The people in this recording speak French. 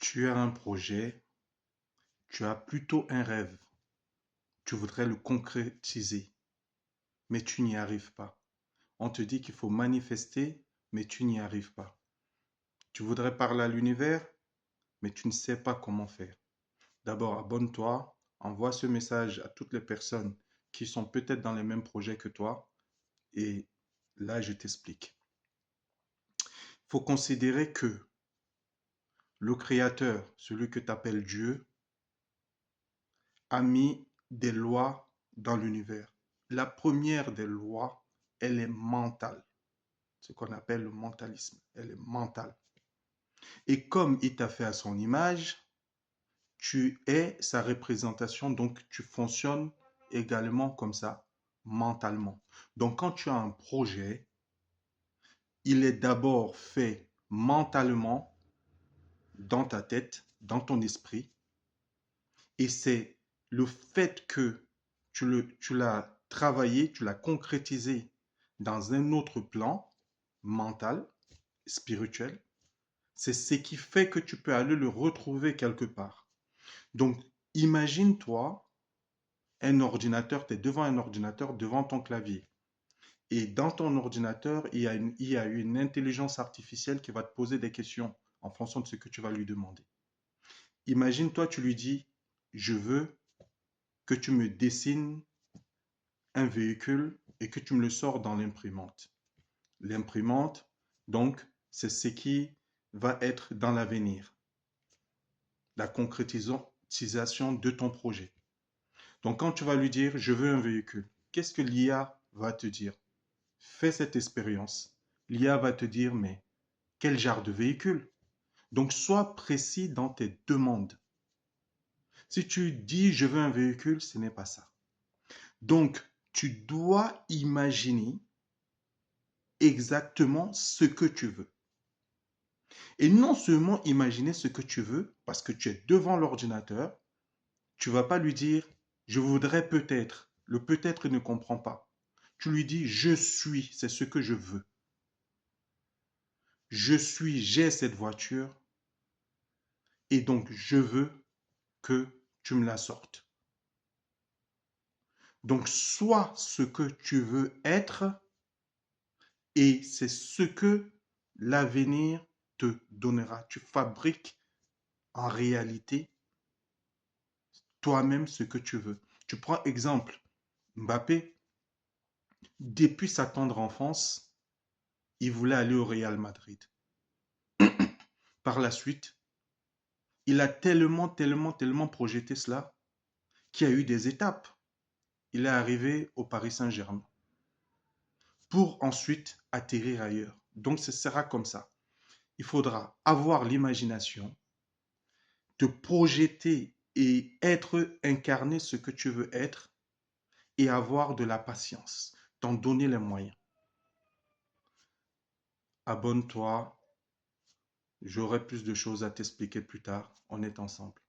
Tu as un projet, tu as plutôt un rêve, tu voudrais le concrétiser, mais tu n'y arrives pas. On te dit qu'il faut manifester, mais tu n'y arrives pas. Tu voudrais parler à l'univers, mais tu ne sais pas comment faire. D'abord, abonne-toi, envoie ce message à toutes les personnes qui sont peut-être dans les mêmes projets que toi, et là, je t'explique. Il faut considérer que le Créateur, celui que tu appelles Dieu, a mis des lois dans l'univers. La première des lois, elle est mentale, ce qu'on appelle le mentalisme. Elle est mentale. Et comme il t'a fait à son image, tu es sa représentation, donc tu fonctionnes également comme ça, mentalement. Donc quand tu as un projet, il est d'abord fait mentalement dans ta tête, dans ton esprit, et c'est le fait que tu l'as travaillé, tu l'as concrétisé dans un autre plan mental, spirituel, c'est ce qui fait que tu peux aller le retrouver quelque part. Donc, imagine-toi un ordinateur, tu es devant un ordinateur, devant ton clavier. Et dans ton ordinateur, il y a une intelligence artificielle qui va te poser des questions en fonction de ce que tu vas lui demander. Imagine-toi, tu lui dis, je veux que tu me dessines un véhicule et que tu me le sors dans l'imprimante. L'imprimante, donc, c'est ce qui va être dans l'avenir, la concrétisation de ton projet. Donc, quand tu vas lui dire, je veux un véhicule, qu'est-ce que l'IA va te dire? Fais cette expérience. L'IA va te dire, mais quel genre de véhicule? Donc, sois précis dans tes demandes. Si tu dis, je veux un véhicule, ce n'est pas ça. Donc, tu dois imaginer exactement ce que tu veux. Et non seulement imaginer ce que tu veux, parce que tu es devant l'ordinateur, tu ne vas pas lui dire, je voudrais peut-être. Le peut-être ne comprend pas. Tu lui dis, je suis, c'est ce que je veux. Je suis, j'ai cette voiture, et donc je veux que tu me la sortes. Donc, sois ce que tu veux être, et c'est ce que l'avenir te donnera. Tu fabriques en réalité toi-même ce que tu veux. Tu prends exemple, Mbappé, depuis sa tendre enfance, il voulait aller au Real Madrid. Par la suite, il a tellement projeté cela qu'il y a eu des étapes. Il est arrivé au Paris Saint-Germain pour ensuite atterrir ailleurs. Donc, ce sera comme ça. Il faudra avoir l'imagination, te projeter et être incarné ce que tu veux être et avoir de la patience, t'en donner les moyens. Abonne-toi, j'aurai plus de choses à t'expliquer plus tard. On est ensemble.